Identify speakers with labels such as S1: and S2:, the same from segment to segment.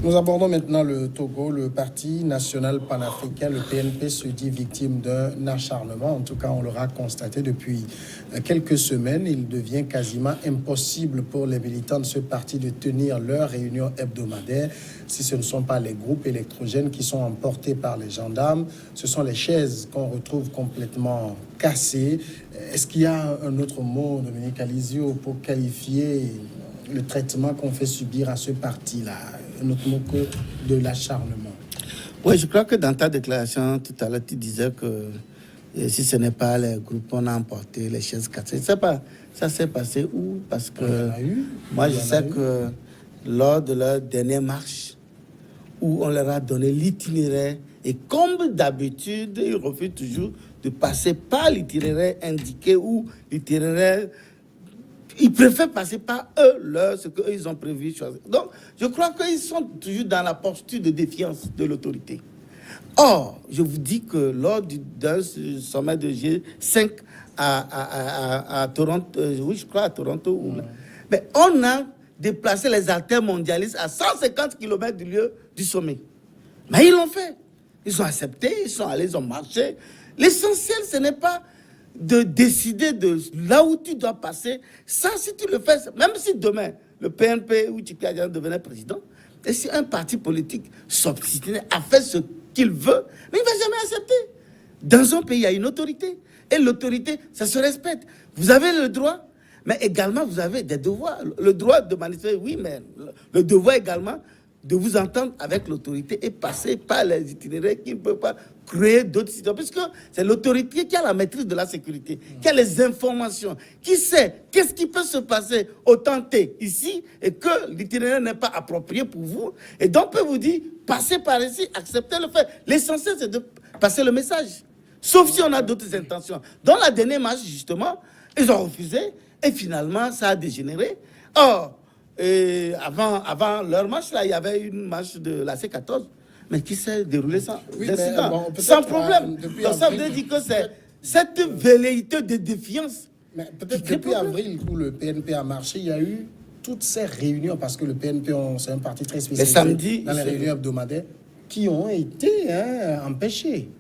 S1: Nous abordons maintenant le Togo. Le Parti national panafricain, le PNP, se dit victime d'un acharnement. En tout cas, on l'aura constaté depuis quelques semaines. Il devient quasiment impossible pour les militants de ce parti de tenir leurs réunions hebdomadaires si ce ne sont pas les groupes électrogènes qui sont emportés par les gendarmes. Ce sont les chaises qu'on retrouve complètement cassées. Est-ce qu'il y a un autre mot, Dominique Alizio, pour qualifier le traitement qu'on fait subir à ce parti-là, un autre mot que de l'acharnement?
S2: Oui, je crois que dans ta déclaration tout à l'heure, tu disais que si ce n'est pas les groupes, on a emporté les chaises cassées. Je ne sais pas, ça s'est passé où? Parce que moi, je sais que lors de leur dernière marche, où on leur a donné l'itinéraire, et comme d'habitude, ils refusent toujours de passer par l'itinéraire indiqué ou l'itinéraire. Ils préfèrent passer par ce qu'eux, ils ont prévu choisir. Donc, je crois qu'ils sont toujours dans la posture de défiance de l'autorité. Or, je vous dis que lors d'un sommet de G5 à Toronto, oui, je crois à Toronto, mais on a déplacé les altermondialistes à 150 km du lieu du sommet. Mais ils l'ont fait. Ils ont accepté, ils sont allés, ils ont marché. L'essentiel, ce n'est pas de décider de là où tu dois passer. Ça, si tu le fais, même si demain, le PNP ou Tchipi Adjana devenait président, et si un parti politique s'obstinait à faire ce qu'il veut, mais il ne va jamais accepter. Dans un pays, il y a une autorité. Et l'autorité, ça se respecte. Vous avez le droit, mais également, vous avez des devoirs. Le droit de manifester, oui, mais le devoir également de vous entendre avec l'autorité et passer par les itinéraires qui ne peuvent pas créer d'autres situations. Puisque c'est l'autorité qui a la maîtrise de la sécurité, qui a les informations, qui sait qu'est-ce qui peut se passer au temps T ici et que l'itinéraire n'est pas approprié pour vous. Et donc, on peut vous dire, passez par ici, acceptez le fait. L'essentiel, c'est de passer le message. Sauf si on a d'autres intentions. Dans la dernière marche, justement, ils ont refusé et finalement, ça a dégénéré. Or, et avant leur marche, là, il y avait une marche de la C14, mais qui s'est déroulée sans incident, sans problème. Donc ça veut dire que c'est cette velléité de défiance.
S1: Mais peut-être depuis avril, où le PNP a marché, il y a eu toutes ces réunions, parce que le PNP, c'est un parti très spécialisé dans les réunions hebdomadaires, qui ont été empêchées.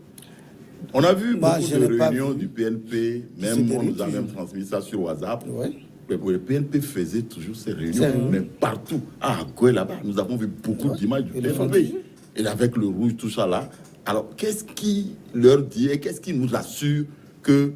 S3: On a vu beaucoup de réunions du PNP, même on nous a même transmis ça sur WhatsApp. Ouais. Le PNP faisait toujours ces réunions, mais partout. À Akoé, là-bas, nous avons vu beaucoup d'images du PNP. Et avec le rouge, tout ça là. Alors, qu'est-ce qui leur dit et qu'est-ce qui nous assure que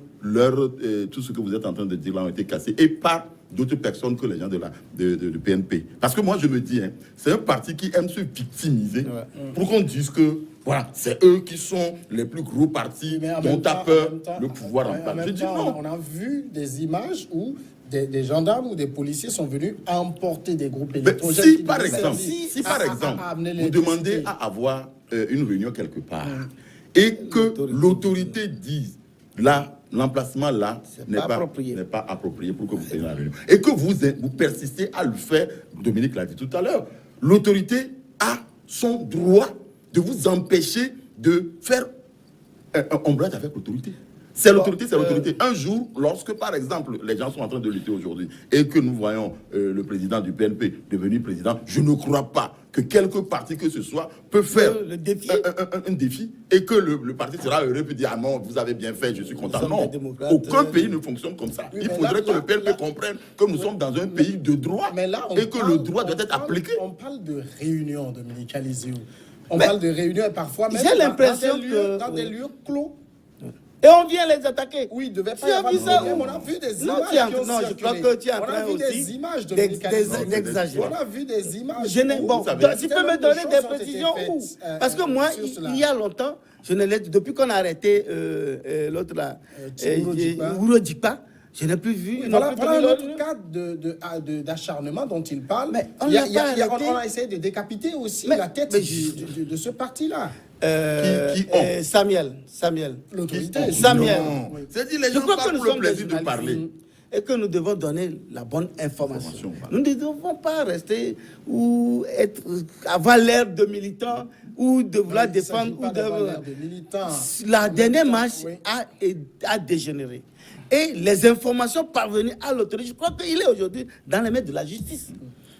S3: tout ce que vous êtes en train de dire là ont été cassés et pas d'autres personnes que les gens de PNP? Parce que moi, je me dis, c'est un parti qui aime se victimiser pour qu'on dise que voilà, c'est eux qui sont les plus gros partis dont a peur le pouvoir en place. Je dis non.
S1: On a vu des images où des gendarmes ou des policiers sont venus emporter des groupes électrogènes.
S3: Si par exemple, vous demandez à avoir une réunion quelque part et que l'autorité dise là, l'emplacement là n'est pas approprié pour que vous teniez la réunion et que vous persistez à le faire, Dominique l'a dit tout à l'heure, l'autorité a son droit de vous empêcher de faire un ombrage avec l'autorité. C'est l'autorité, c'est l'autorité. Un jour, lorsque, par exemple, les gens sont en train de lutter aujourd'hui et que nous voyons le président du PNP devenir président, je ne crois pas que quelque parti que ce soit peut faire un défi et que le parti sera heureux et peut dire « Ah non, vous avez bien fait, je suis content ». Non, aucun pays ne fonctionne comme ça. Il faudrait que le PNP comprenne que nous sommes dans un pays de droit et que le droit doit être appliqué.
S1: On parle de réunion, Dominique Alizio. On parle de réunion et parfois même
S2: j'ai l'impression que
S1: dans des lieux clos.
S2: Et on vient les attaquer.
S1: Oui, il devait pas y avoir de problème. On a vu des images
S2: je crois que tu es en train aussi d'exagérer.
S1: On a vu des images.
S2: Bon, tu peux me donner des précisions où? Parce que moi, il y a longtemps, depuis qu'on a arrêté l'autre là, Ourodjipa, je n'ai plus vu.
S1: Voilà un autre cas d'acharnement dont il parle. Mais on a essayé de décapiter aussi la tête de ce parti-là.
S2: Samuel.
S1: L'autorité.
S2: Samuel.
S3: C'est-à-dire les gens parlent pour le plaisir de parler.
S2: Et que nous devons donner la bonne information. Nous ne devons pas rester ou avoir l'air de militants ou de vouloir défendre. La dernière marche a dégénéré. Et les informations parvenues à l'autorité, je crois qu'il est aujourd'hui dans les mains de la justice.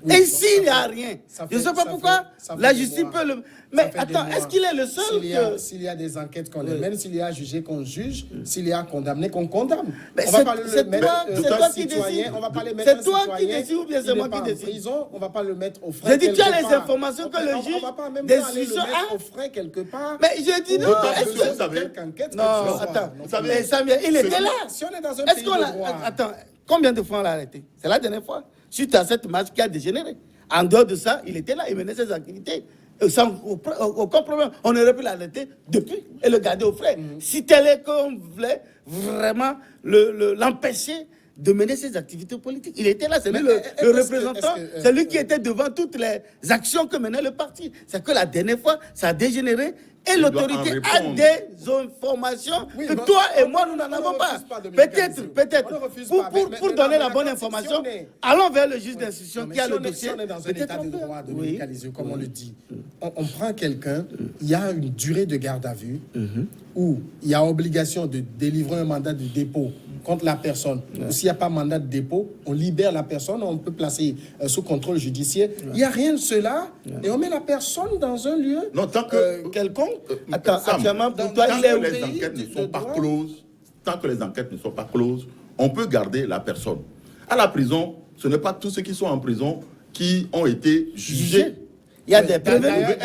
S1: Oui,
S2: et s'il n'y a rien, je ne sais pas pourquoi la justice peut le... Mais attends, est-ce qu'il est le seul
S1: S'il y a des enquêtes qu'on les mène, s'il y a jugé qu'on juge, s'il y a condamné qu'on condamne.
S2: C'est toi qui décides.
S1: On va pas le mettre
S2: C'est toi qui décides ou bien c'est moi qui décide?
S1: Prison, on va pas le mettre au frais.
S2: J'ai dit, tu as les informations que le juge
S1: décision au frais quelque part.
S2: Mais je dis non.
S1: Non,
S2: attends. Mais Samuel, il était là.
S1: Si on est dans un pays de droit.
S2: Attends, combien de fois on l'a arrêté? C'est la dernière fois. Suite à cette marche qui a dégénéré. En dehors de ça, il était là, il menait ses activités. Sans aucun problème. On aurait pu l'arrêter depuis et le garder au frais. Si tel est qu'on voulait vraiment l'empêcher de mener ses activités politiques. Il était là, c'est lui le représentant, c'est lui qui était devant toutes les actions que menait le parti. C'est que la dernière fois, ça a dégénéré et l'autorité a des informations que toi et moi, nous n'en avons pas. Peut-être, pour donner la bonne information, allons vers le juge d'instruction qui a le dossier.
S1: Si on est dans un état de droit de médicaliser, comme on le dit, on prend quelqu'un, il y a une durée de garde à vue où il y a obligation de délivrer un mandat de dépôt contre la personne. S'il n'y a pas mandat de dépôt, on libère la personne, on peut placer sous contrôle judiciaire. Il n'y a rien de cela et on met la personne dans un lieu quelconque.
S2: Attends, actuellement, pour toi,
S3: tant que les enquêtes ne sont pas closes, tant que les enquêtes ne sont pas closes, on peut garder la personne. À la prison, ce n'est pas tous ceux qui sont en prison qui ont été jugés.
S2: Il y a des prévenus.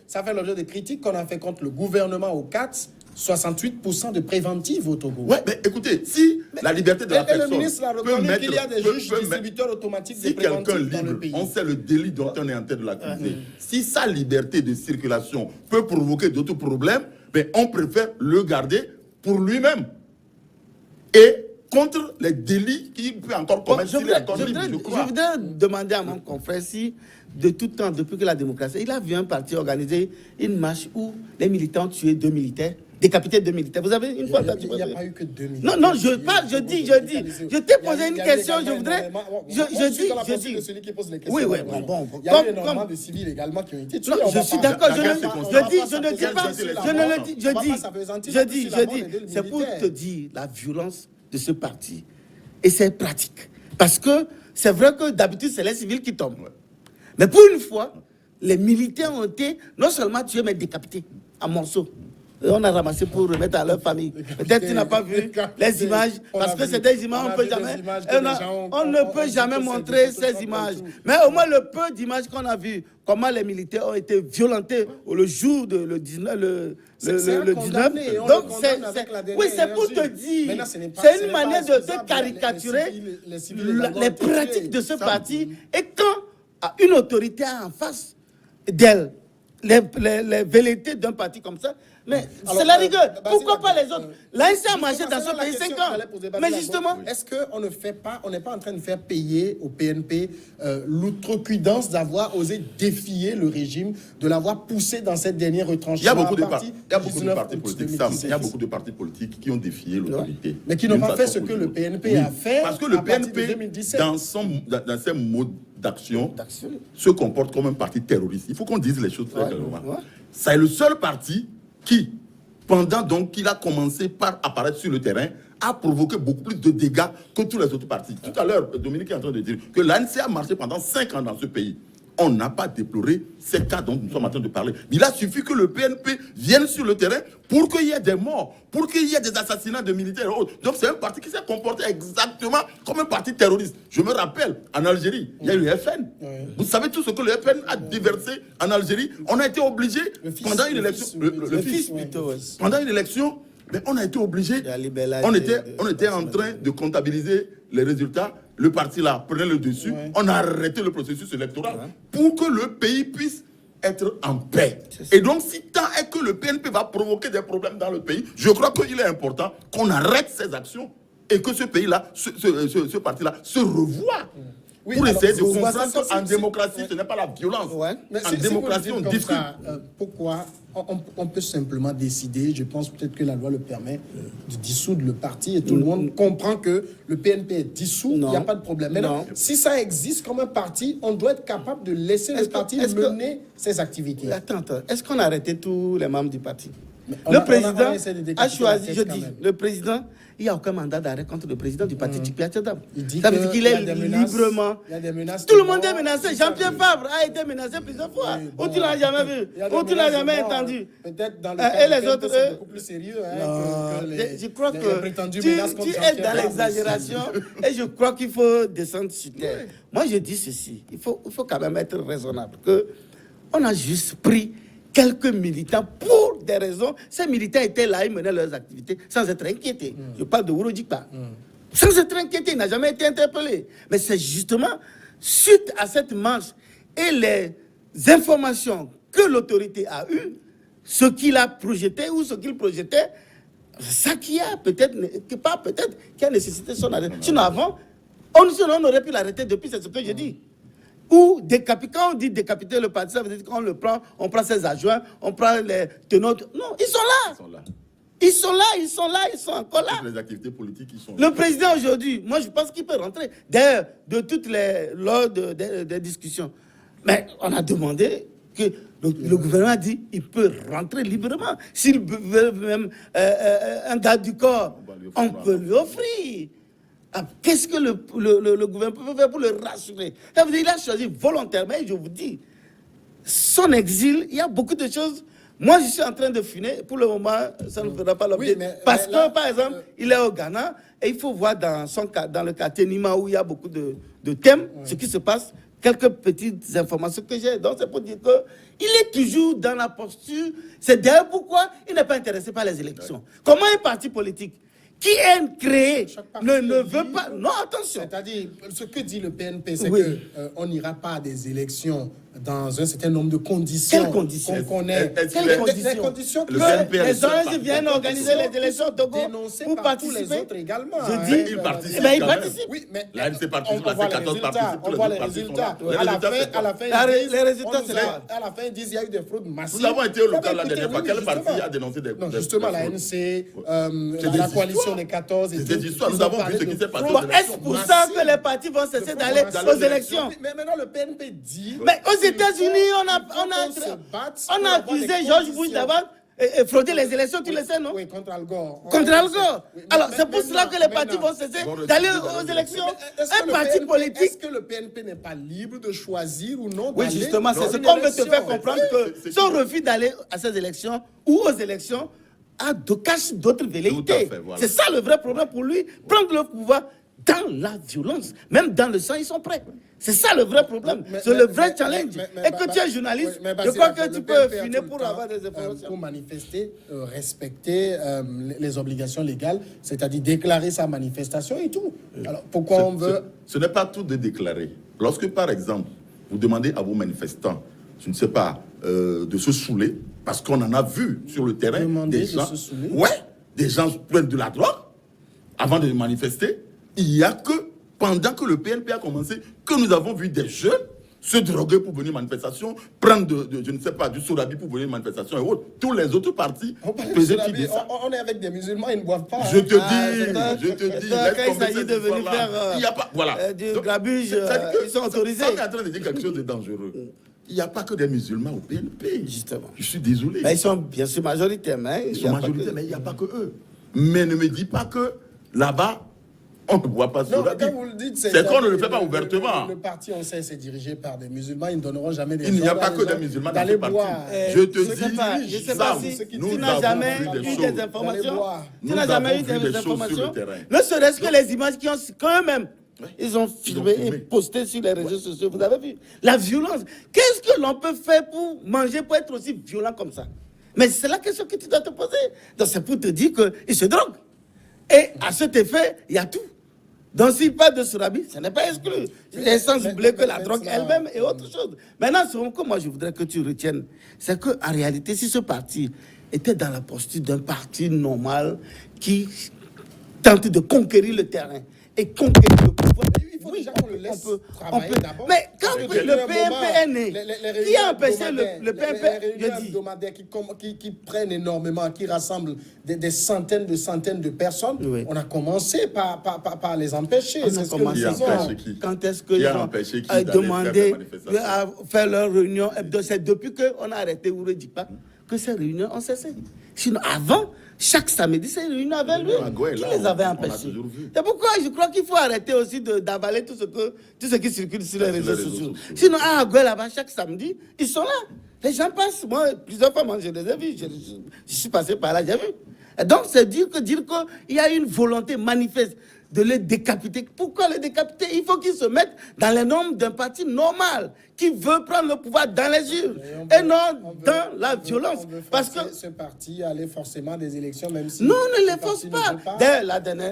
S1: Ça fait l'objet des critiques qu'on a fait contre le gouvernement au CATS. 68% de préventive au Togo.
S3: Ouais, mais écoutez, si la liberté de la personne
S1: le ministre a reconnu qu'il y a des juges distributeurs automatiques de préventifs dans le pays.
S3: On sait le délit dont on est en train de l'accuser. Si sa liberté de circulation peut provoquer d'autres problèmes, ben on préfère le garder pour lui-même. Et contre les délits qu'il peut encore commettre. Je
S2: voudrais demander à mon confrère si, de tout temps, depuis que la démocratie, il a vu un parti organiser une marche où les militants tuaient 2 militaires, décapitaient 2 militaires. Vous avez une fois
S1: Il n'y a pas eu que 2 militaires.
S2: Non, je parle, je dis. Je t'ai posé une question, je voudrais... Je dis...
S1: Celui qui pose les questions.
S2: Oui,
S1: bon. Il y a eu énormément de civils également qui ont été tués.
S2: Je suis d'accord, je ne dis pas... Je dis, c'est pour te dire la violence de ce parti. Et c'est pratique. Parce que c'est vrai que d'habitude, c'est les civils qui tombent. Mais pour une fois, les militaires ont été non seulement tués, mais décapités en morceaux. Et on a ramassé pour remettre à leur famille. Peut-être tu n'as pas vu les images, parce que c'est des images, on ne peut jamais montrer ces images. Mais au moins le peu d'images qu'on a vues, comment les militaires ont été violentés le jour de le 19. Donc c'est pour te dire, c'est une manière de caricaturer les pratiques de ce parti. Et quand une autorité a en face d'elle les velléités d'un parti comme ça, mais c'est la rigueur. Pourquoi pas les autres? L'ANC a marché dans ce pays 5 ans. Mais justement...
S1: Est-ce qu'on ne fait pas, on n'est pas en train de faire payer au PNP l'outrecuidance d'avoir osé défier le régime, de l'avoir poussé dans cette dernière retranchement?
S3: Il y a beaucoup de partis politiques, il y a beaucoup de partis politiques qui ont défié l'autorité.
S1: Mais qui n'ont pas fait ce que le PNP a fait.
S3: Parce que le PNP, dans ses modes d'action, se comporte comme un parti terroriste. Il faut qu'on dise les choses très clairement. C'est le seul parti qui, pendant donc qu'il a commencé par apparaître sur le terrain, a provoqué beaucoup plus de dégâts que tous les autres partis. Tout à l'heure, Dominique est en train de dire que l'ANC a marché pendant 5 ans dans ce pays. On n'a pas déploré ces cas dont nous sommes en train de parler. Il a suffi que le PNP vienne sur le terrain pour qu'il y ait des morts, pour qu'il y ait des assassinats de militaires. Donc c'est un parti qui s'est comporté exactement comme un parti terroriste. Je me rappelle, en Algérie, il y a eu le FN. Vous savez tout ce que le FN a déversé en Algérie. On a été obligé, pendant une élection, pendant une élection, mais on a été obligé, on était en train de comptabiliser les résultats. Le parti là prenait le dessus, on a arrêté le processus électoral pour que le pays puisse être en paix. Et donc, si tant est que le PNP va provoquer des problèmes dans le pays, je crois qu'il est important qu'on arrête ces actions et que ce pays-là, ce parti-là, se revoie. Pour essayer de comprendre qu'en démocratie, ce n'est pas la violence. En démocratie, on discute.
S1: Pourquoi on peut simplement décider, je pense peut-être que la loi le permet, de dissoudre le parti et tout le monde comprend que le PNP est dissous, il n'y a pas de problème. Maintenant, si ça existe comme un parti, on doit être capable de laisser le parti mener ses activités.
S2: Attends, est-ce qu'on a arrêté tous les membres du parti? Le président a choisi, je dis, le président, il n'y a aucun mandat d'arrêt contre le président du parti Tipi Atchedam. Ça veut dire qu'il est librement. Tout le monde est menacé. Jean-Pierre Fabre a été menacé plusieurs fois. Où tu l'as jamais vu? Où tu l'as jamais entendu?
S1: Peut-être dans le cas
S2: et les autres,
S1: c'est beaucoup plus sérieux.
S2: Je crois que tu es dans l'exagération et je crois qu'il faut descendre sur terre. Moi, je dis ceci. Il faut quand même être raisonnable. On a juste pris quelques militants pour des raisons. Ces militants étaient là, ils menaient leurs activités sans être inquiétés. Je parle de Ourodjikpa. Sans être inquiétés, il n'a jamais été interpellé. Mais c'est justement suite à cette marche et les informations que l'autorité a eues, ce qu'il a projeté ou ce qu'il projetait, c'est ça qui a peut-être, qui a nécessité son arrêt. Sinon avant, on aurait pu l'arrêter depuis, c'est ce que je dis. Ou quand on dit décapiter le parti, ça veut dire qu'on le prend, on prend ses adjoints, on prend les tenants. Non, ils sont là. Ils sont encore là.
S3: Toutes les activités politiques, ils sont
S2: là. Le président aujourd'hui, moi je pense qu'il peut rentrer. D'ailleurs, lors des discussions. Mais on a demandé que le gouvernement a dit qu'il peut rentrer librement. S'il veut même un garde du corps, on peut lui offrir. Qu'est-ce que le gouvernement peut faire pour le rassurer? Ça veut dire qu'il a choisi volontairement, et je vous dis, son exil, il y a beaucoup de choses. Moi, je suis en train de finir. Pour le moment, ça ne fera pas l'objet. Parce que, par exemple, il est au Ghana, et il faut voir dans le quartier Nima, où il y a beaucoup de thèmes, ce qui se passe. Quelques petites informations que j'ai. Donc, c'est pour dire qu'il est toujours dans la posture. C'est d'ailleurs pourquoi il n'est pas intéressé par les élections. Comment un parti politique qui est créé ne veut pas... Non, attention.
S1: C'est-à-dire, ce que dit le PNP, c'est qu'on n'ira pas à des élections dans un certain nombre de conditions.
S2: Quelles conditions?
S1: Qu'on connaît.
S2: Quelles conditions que les ONG viennent organiser les élections au Togo pour participer.
S1: Les autres également.
S2: Je dis,
S3: ils participent.
S2: Mais ils participent.
S3: Oui, mais l'ANC participe, la C14 participe.
S1: On voit les résultats. À la fin,
S2: les résultats, c'est là.
S1: À la fin, ils disent qu'il y a eu des fraudes massives.
S3: Nous avons été au local la dernière fois. Quel parti a dénoncé des fraudes?
S1: Justement, l'ANC, la coalition des 14.
S3: C'est des histoires. Nous avons vu ce qui s'est passé.
S2: Est-ce pour ça que les partis vont cesser d'aller aux élections?
S1: Mais maintenant, le PNP dit...
S2: Mais aux États-Unis, on a accusé George Bush d'avoir fraudé les élections, tu le sais, non?
S1: Oui, contre Al Gore.
S2: Contre Al Gore. Alors, c'est pour cela que les partis vont cesser d'aller aux élections. Un parti politique...
S1: Est-ce que le PNP n'est pas libre de choisir ou non d'aller?
S2: Oui, justement, c'est ce qu'on veut te faire comprendre, que son refus d'aller à ces élections ou aux élections cache d'autres velléités. C'est ça le vrai problème pour lui. Prendre le pouvoir dans la violence, même dans le sang, ils sont prêts. C'est ça le vrai problème. C'est le vrai challenge. Et que tu es journaliste, je crois que tu peux finir pour avoir des informations.
S1: Pour manifester, respecter les obligations légales, c'est-à-dire déclarer sa manifestation et tout. Alors pourquoi on veut...
S3: Ce n'est pas tout de déclarer. Lorsque, par exemple, vous demandez à vos manifestants, je ne sais pas, de se saouler, parce qu'on en a vu sur le terrain des gens... des gens prennent de la drogue avant de manifester. Il n'y a que pendant que le PNP a commencé, que nous avons vu des jeunes se droguer pour venir manifestation, prendre je ne sais pas, du sorabi pour venir manifestation et autres. Tous les autres partis faisaient ça.
S1: On est avec des musulmans, ils ne boivent pas.
S3: Je te dis,
S2: quand il s'agit de venir faire
S3: il n'y a pas, voilà.
S2: du grabuge, ils sont autorisés.
S3: On est en train de dire quelque chose de dangereux. Il n'y a pas que des musulmans au PNP.
S2: Justement.
S3: Je suis désolé.
S2: Mais ils sont bien sûr majoritaires. Ils
S3: sont majoritaires, mais il n'y a pas que eux. Mais ne me dis pas que là-bas, on ne voit pas cela. C'est qu'on ne le fait pas ouvertement.
S1: Le parti, on sait, c'est dirigé par des musulmans. Ils ne donneront jamais des...
S3: Il n'y a pas que des musulmans dans ce parti. Je te dis,
S2: je ne sais pas si tu n'as jamais eu des informations. Tu n'as jamais eu des informations. Ne serait-ce que les images qui ont quand même... Ils ont filmé et posté sur les réseaux sociaux. Vous avez vu la violence. Qu'est-ce que l'on peut faire pour manger, pour être aussi violent comme ça? Mais c'est la question que tu dois te poser. Donc c'est pour te dire qu'ils se droguent. Et à cet effet, il y a tout. Donc s'il parle de Sorabi, ce n'est pas exclu. Il est sans oublier que la drogue elle-même est autre chose. Maintenant, ce que moi je voudrais que tu retiennes, c'est qu'en réalité, si ce parti était dans la posture d'un parti normal qui tente de conquérir le terrain, et conquérir le pouvoir.
S1: Il faut déjà qu'on le laisse travailler d'abord.
S2: Mais quand le PNP est né, qui a empêché le PNP,
S1: je dis, qui prennent énormément, qui rassemblent des centaines de personnes, on a commencé par les empêcher.
S2: C'est ce que nous faisons. Quand est-ce que les gens ont demandé à faire leur réunion hebdo? C'est depuis qu'on a arrêté Ouredjikpa que ces réunions ont cessé. Sinon, avant, chaque samedi, ces réunions avaient lieu. Qui les avait empêchés? C'est pourquoi je crois qu'il faut arrêter aussi d'avaler tout ce qui circule sur les réseaux sociaux. Sinon, à Agoué, là-bas, chaque samedi, ils sont là. Les gens passent. Moi, plusieurs fois, je les ai vus. Je suis passé par là, j'ai vu. Et donc, c'est dire qu'il y a une volonté manifeste de les décapiter. Pourquoi les décapiter? Il faut qu'ils se mettent dans les normes d'un parti normal qui veut prendre le pouvoir dans les urnes et non dans la violence.
S1: Parce que ce parti allait forcément des élections, même si...
S2: Non, ne les force pas. Dès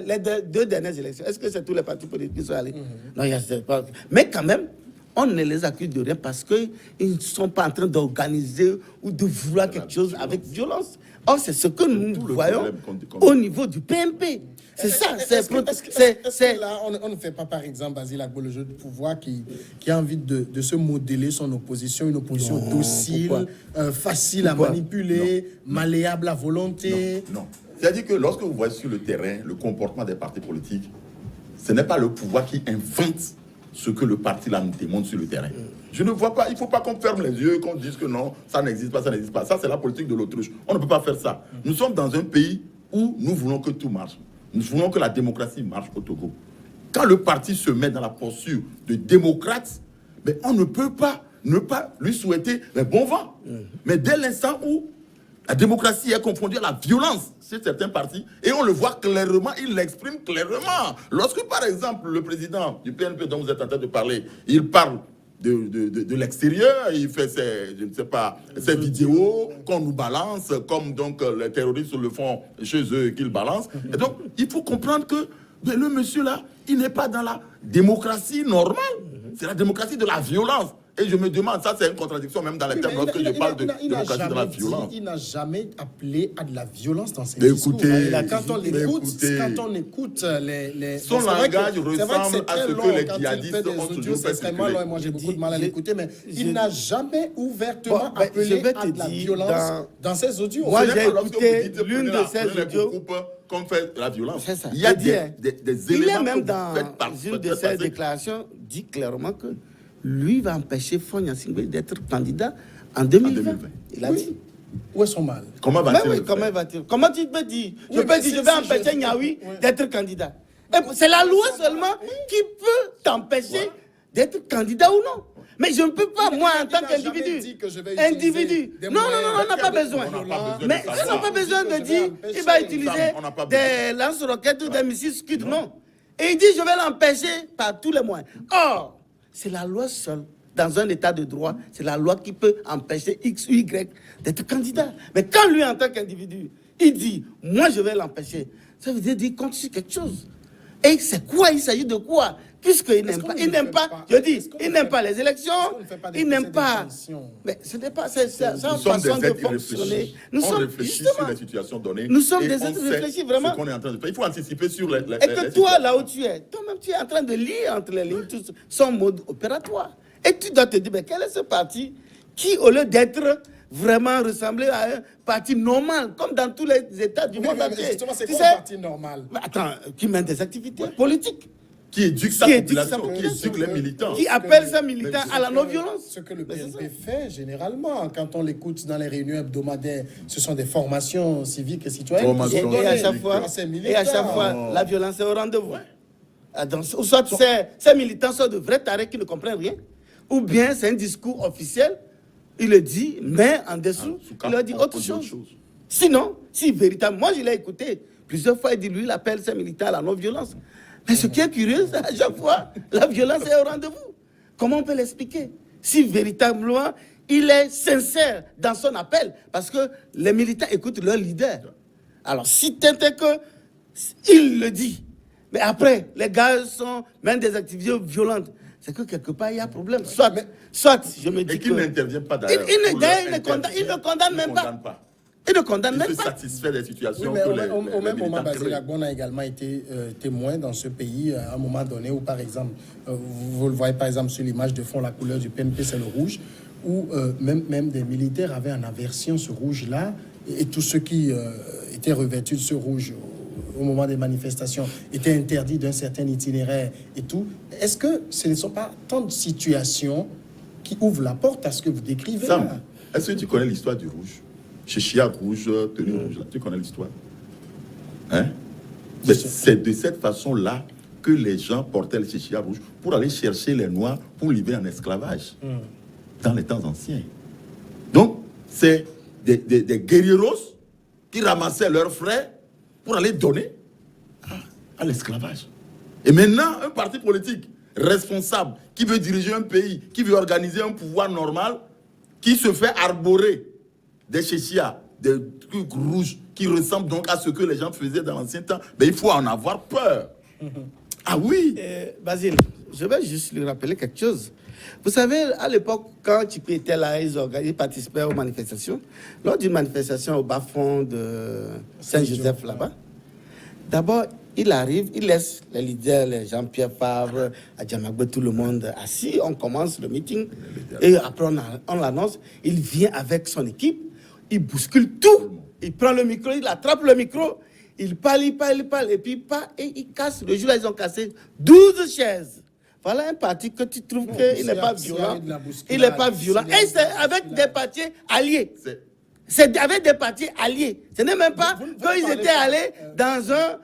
S2: les deux dernières élections, est-ce que c'est tous les partis politiques qui sont allés? Non, il y a pas. Mais quand même, on ne les accuse de rien parce qu'ils ne sont pas en train d'organiser ou de vouloir quelque chose avec violence. Or, c'est ce que nous voyons au niveau du PNP. C'est ça.
S1: C'est là, on ne fait pas, par exemple, Basile Agbo, le jeu de pouvoir qui a envie de se modeler son opposition, une opposition docile, facile à manipuler, malléable à volonté.
S3: Non. C'est-à-dire que lorsque vous voyez sur le terrain le comportement des partis politiques, ce n'est pas le pouvoir qui invente ce que le parti là nous démontre sur le terrain. Je ne vois pas, il ne faut pas qu'on ferme les yeux, qu'on dise que non, ça n'existe pas, ça n'existe pas. Ça, c'est la politique de l'autruche. On ne peut pas faire ça. Nous sommes dans un pays où nous voulons que tout marche. Nous voulons que la démocratie marche au Togo. Quand le parti se met dans la posture de démocrate, mais on ne peut pas ne pas lui souhaiter le bon vent. Mais dès l'instant où la démocratie est confondue à la violence chez certains partis, et on le voit clairement, il l'exprime clairement. Lorsque, par exemple, le président du PNP dont vous êtes en train de parler, il parle de l'extérieur, il fait ses, je ne sais pas, ses vidéos qu'on nous balance, comme donc les terroristes le font chez eux qu'ils balancent. Et donc, il faut comprendre que le monsieur là, il n'est pas dans la démocratie normale. C'est la démocratie de la violence. Et je me demande, ça c'est une contradiction même dans les termes lorsque je parle de démocratie de la violence.
S1: Il n'a jamais appelé à de la violence dans ses discours. Quand on écoute les
S3: son langage ressemble à ce que les djihadistes ont toujours fait circuler.
S1: Moi j'ai beaucoup de mal à l'écouter, mais il n'a jamais ouvertement appelé à de la violence dans ses audios.
S2: Moi j'ai écouté l'une de ses audios.
S3: Qu'on fait la violence.
S2: C'est ça.
S3: Il y a des éléments.
S2: Il est même dans une de ses déclarations dit clairement que lui va empêcher Faure Gnassingbé d'être candidat en 2020. Il a dit.
S1: Où est son mal?
S3: Comment va-t-il?
S2: Comment tu peux dire? Je vais empêcher Niaoui d'être candidat. C'est la loi seulement qui peut t'empêcher d'être candidat ou non. Mais je ne peux pas, moi, en tant qu'individu. Non, on n'a pas besoin. Mais on n'a pas besoin de dire qu'il va utiliser des lance-roquettes ou des missiles Scud. Non. Et il dit je vais l'empêcher par tous les moyens. Or, c'est la loi seule, dans un état de droit, c'est la loi qui peut empêcher X ou Y d'être candidat. Mais quand lui, en tant qu'individu, il dit moi je vais l'empêcher, ça veut dire qu'il compte sur quelque chose. Et c'est quoi? Il s'agit de quoi? Puisqu'il n'aime pas, il n'aime pas les élections, il n'aime pas. Mais ce n'est pas ça.
S3: Nous sommes des êtres irréfléchis. On réfléchit sur les situations données.
S2: Nous sommes des êtres réfléchis, vraiment.
S3: Ce qu'on est en train de faire. Il faut anticiper sur les
S2: et que toi, là où tu es, toi-même, tu es en train de lire entre les lignes tout son mode opératoire. Et tu dois te dire, mais quel est ce parti qui, au lieu d'être vraiment ressemblé à un parti normal, comme dans tous les États du monde entier.
S1: Justement, c'est quoi un parti normal?
S2: Attends, qui mène des activités politiques.
S3: Qui éduque sa population, qui éduque les militants.
S2: Qui appelle ses militants à la non-violence.
S1: Ce que le PNP fait généralement, quand on l'écoute dans les réunions hebdomadaires, ce sont des formations civiques et citoyennes.
S2: Et à chaque fois, la violence est au rendez-vous. Ou soit ces militants sont de vrais tarés qui ne comprennent rien, ou bien c'est un discours officiel, il le dit, mais en dessous, il leur dit autre chose. Sinon, si véritablement, moi je l'ai écouté plusieurs fois, il dit lui, il appelle ses militants à la non-violence. Mais ce qui est curieux, c'est à chaque fois, la violence est au rendez-vous. Comment on peut l'expliquer? Si véritablement, il est sincère dans son appel, parce que les militants écoutent leur leader. Alors, si tant est que il le dit, mais après, les gars sont même des activités violentes, c'est que quelque part, il y a un problème. Soit je me dis
S3: et qu'il n'intervient pas d'ailleurs.
S2: Il ne condamne même pas. Il ne condamne même pas.
S3: Satisfait des situations.
S1: Oui, mais au même moment, Basile Agbo a également été témoin dans ce pays à un moment donné où, par exemple, vous le voyez par exemple sur l'image de fond, la couleur du PNP, c'est le rouge, où même des militaires avaient en aversion ce rouge-là, et tous ceux qui étaient revêtus de ce rouge au moment des manifestations étaient interdits d'un certain itinéraire et tout. Est-ce que ce ne sont pas tant de situations qui ouvrent la porte à ce que vous décrivez
S3: Sam, est-ce que tu connais l'histoire du rouge? Chia rouge, tenue rouge. Tu connais l'histoire? Hein? C'est de cette façon-là que les gens portaient les Chia rouges pour aller chercher les Noirs pour livrer en esclavage dans les temps anciens. Donc, c'est des guerrieros qui ramassaient leurs frais pour aller donner à l'esclavage. Et maintenant, un parti politique responsable qui veut diriger un pays, qui veut organiser un pouvoir normal, qui se fait arborer des chéchias, des trucs rouges qui ressemblent donc à ce que les gens faisaient dans l'ancien temps, mais il faut en avoir peur. Ah oui.
S2: Basile, je vais juste lui rappeler quelque chose. Vous savez, à l'époque, quand Tchipi était là, ils participaient aux manifestations. Lors d'une manifestation au bas-fond de Saint-Joseph, là-bas, d'abord, il arrive, il laisse les leaders, les Jean-Pierre Favre, Adjamagbe, tout le monde assis. On commence le meeting. Et après, on l'annonce. Il vient avec son équipe. Il bouscule tout. Il prend le micro, il attrape le micro. Il parle. Et puis, il casse. Le jour-là, ils ont cassé 12 chaises. Voilà un parti que tu trouves qu'il n'est pas violent. Il n'est pas violent. Et c'est avec des partis alliés. C'est avec des partis alliés. Ce n'est même pas qu'ils étaient allés dans un...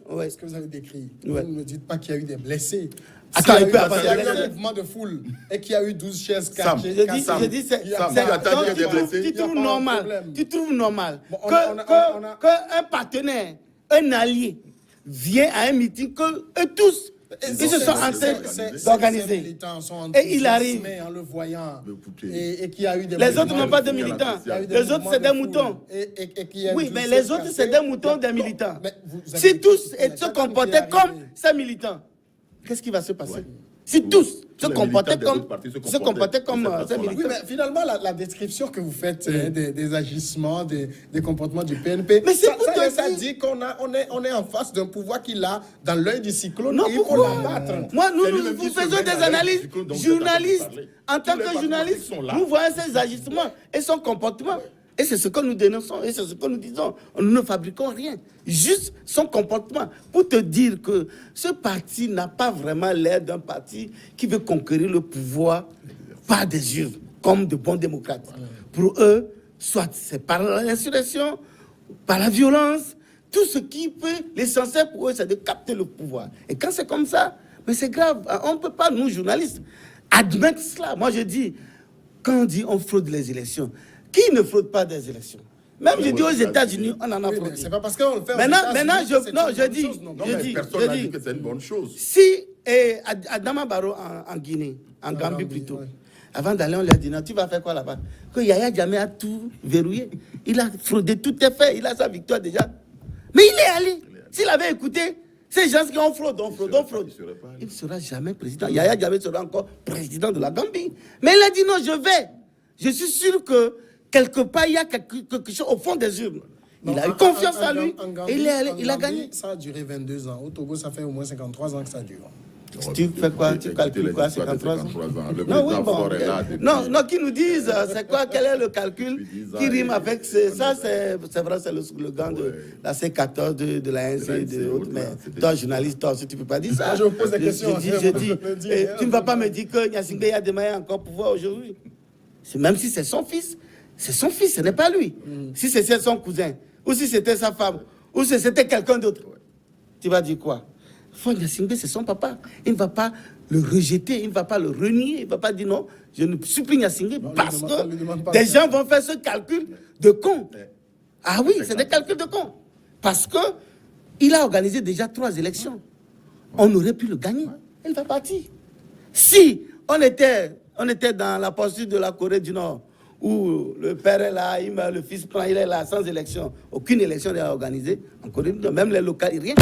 S1: Ouais. Ce que vous avez décrit, vous ne me dites pas qu'il y a eu des blessés.
S2: Attends,
S1: il y a eu un mouvement de foule et qu'il y a eu 12 chaises cachées.
S2: Je dis, tu trouves normal qu'un partenaire, un allié, vient à un meeting, que eux tous, ils se sont en train d'organiser. Et il arrive.
S1: En le voyant. Et qu'il y a eu des
S2: les autres n'ont pas de militants. Les autres, c'est des moutons. Oui, mais les autres, c'est des moutons, des militants. Si tous se comportaient comme ces militants, qu'est-ce qui va se passer? Si tous se comportaient comme ces militants.
S1: Oui, mais finalement, la description que vous faites des agissements, des comportements du PNP,
S2: mais
S1: ça dit qu'on est en face d'un pouvoir qu'il a dans l'œil du cyclone.
S2: Non,
S1: et il faut l'abattre.
S2: Moi, nous faisons des analyses journalistes. En tant que journalistes, nous voyons ces agissements et son comportement. Et c'est ce que nous dénonçons, et c'est ce que nous disons. Nous ne fabriquons rien. Juste son comportement. Pour te dire que ce parti n'a pas vraiment l'air d'un parti qui veut conquérir le pouvoir par des urnes, comme de bons démocrates. Pour eux, soit c'est par l'insurrection, par la violence, tout ce qui peut, l'essentiel pour eux, c'est de capter le pouvoir. Et quand c'est comme ça, mais c'est grave. On ne peut pas, nous, journalistes, admettre cela. Moi, je dis, quand on dit on fraude les élections, qui ne fraude pas des élections? Même je dis aux États-Unis, on en a fraudé.
S1: C'est pas parce qu'on le fait.
S2: Maintenant, je dis
S3: personne n'a dit que c'est une bonne chose.
S2: Si Adama Barrow en Guinée, en Gambie plutôt, avant d'aller, on lui a dit non, tu vas faire quoi là-bas? Que Yaya Jammeh a tout verrouillé. Il a fraudé, tout est fait, il a sa victoire déjà. Mais il est allé. S'il avait écouté ces gens qui ont fraude, il ne sera jamais président. Yaya Jammeh sera encore président de la Gambie. Mais il a dit non, je vais. Je suis sûr que quelque part, il y a quelque chose au fond des urnes. Il a eu confiance en lui et il a gagné.
S1: Ça a duré 22 ans. Au Togo, ça fait au moins 53 ans que ça dure.
S2: Tu fais quoi? Tu calcules quoi? 53 ans? Non, oui, bon. Non, qui nous disent, c'est quoi? Quel est le calcul qui rime avec ça? C'est vrai, c'est le slogan de la C14, de la ANC, de autres. Mais toi, journaliste, toi aussi, tu ne peux pas dire ça.
S1: Je vous pose des questions.
S2: Je dis, tu ne vas pas me dire que Gnassingbé a demain encore pouvoir aujourd'hui. Même si c'est son fils, ce n'est pas lui. Si c'était son cousin, ou si c'était sa femme, ou si c'était quelqu'un d'autre, tu vas dire quoi? Gnassingbé, c'est son papa. Il ne va pas le rejeter, il ne va pas le renier, il ne va pas dire non, je ne supplie Gnassingbé parce que des gens vont faire ce calcul de con. Ah oui, c'est des calculs de con. Parce que il a organisé déjà 3 élections. On aurait pu le gagner. Il va partir. Si on était dans la posture de la Corée du Nord, où le père est là, le fils prend, il est là, sans élection. Aucune élection n'est organisée en Corée du Nord, même les locales, rien.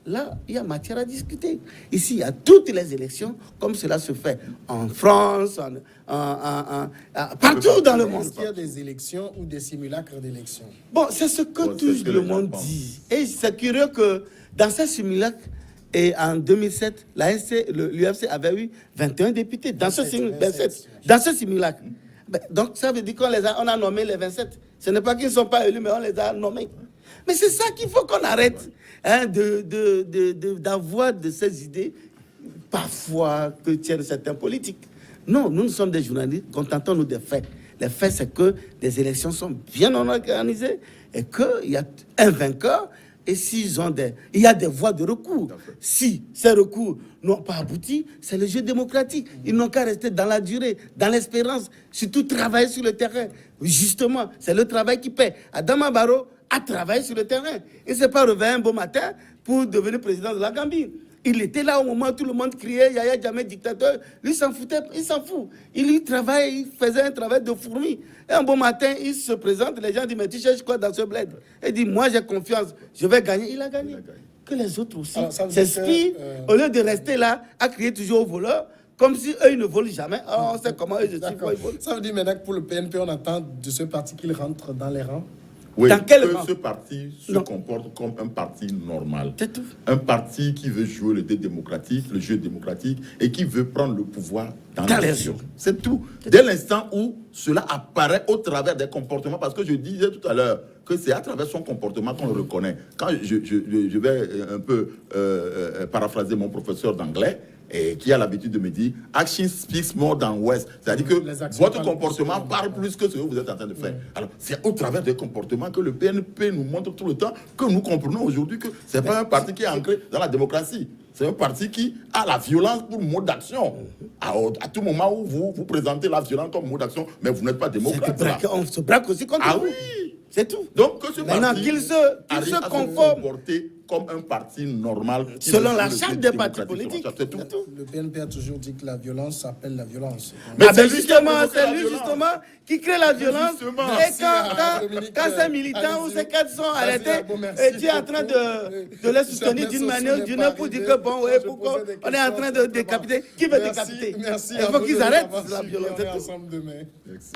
S2: Là, il y a matière à discuter. Ici, il y a toutes les élections, comme cela se fait en France, partout dans le monde.
S1: Est-ce qu'il y a des élections ou des simulacres d'élections?
S2: Bon, c'est ce que tout le monde dit. Et c'est curieux que dans ces simulacres, et en 2007, l'UFC avait eu 21 députés dans ce simulacre. Donc, ça veut dire qu'on a nommé les 27. Ce n'est pas qu'ils ne sont pas élus, mais on les a nommés. Mais c'est ça qu'il faut qu'on arrête, hein, d'avoir de ces idées, parfois, que tiennent certains politiques. Non, nous sommes des journalistes, contentons-nous des faits. Le fait, c'est que des élections sont bien organisées et qu'il y a un vainqueur. Et s'ils ont il y a des voies de recours. Si ces recours n'ont pas abouti, c'est le jeu démocratique. Ils n'ont qu'à rester dans la durée, dans l'espérance, surtout travailler sur le terrain. Justement, c'est le travail qui paie. Adama Barrow a travaillé sur le terrain. Il ne s'est pas réveillé un beau matin pour devenir président de la Gambie. Il était là au moment où tout le monde criait Yaya Jammeh dictateur. Lui, il s'en foutait, il s'en fout. Il travaille, il faisait un travail de fourmi. Et un bon matin, il se présente, les gens disent mais tu cherches quoi dans ce bled? Il dit moi j'ai confiance, je vais gagner. Il a gagné. Que les autres aussi s'inspirent, au lieu de rester là à crier toujours aux voleurs, comme si eux ils ne volent jamais. Oh, on sait comment eux ils volent.
S1: Ça veut dire maintenant que pour le PNP, on attend de ce parti qu'il rentre dans les rangs.
S3: Oui, que ce parti se comporte comme un parti normal.
S2: C'est tout.
S3: Un parti qui veut jouer le jeu démocratique et qui veut prendre le pouvoir dans la nation. C'est tout. Dès l'instant où cela apparaît au travers des comportements, parce que je disais tout à l'heure que c'est à travers son comportement qu'on le reconnaît. Quand je vais un peu paraphraser mon professeur d'anglais, et qui a l'habitude de me dire « Action speaks more than words ». C'est-à-dire que votre comportement parle plus que ce que vous êtes en train de faire. Alors, c'est au travers des comportements que le PNP nous montre tout le temps que nous comprenons aujourd'hui que ce n'est pas un parti qui est ancré dans la démocratie. C'est un parti qui a la violence pour mode d'action. À tout moment où vous présentez la violence comme mode d'action, mais vous n'êtes pas démocrate.
S2: On se braque aussi contre vous.
S3: Oui.
S2: C'est tout.
S3: Donc, que ce parti
S2: qu'il se conforme
S3: comme un parti normal.
S2: Selon la charte des partis politiques.
S3: C'est tout.
S1: Le PNP a toujours dit que la violence appelle la violence.
S2: Mais c'est lui justement qui crée la violence. Et quand ces militants ou ces cadres sont arrêtés, et tu es en train de les soutenir d'une manière ou d'une autre pour dire que bon, ouais, pourquoi on est en train de décapiter. Qui veut décapiter?
S1: Merci.
S2: Il faut qu'ils arrêtent la violence.
S1: Ensemble demain.
S3: Merci.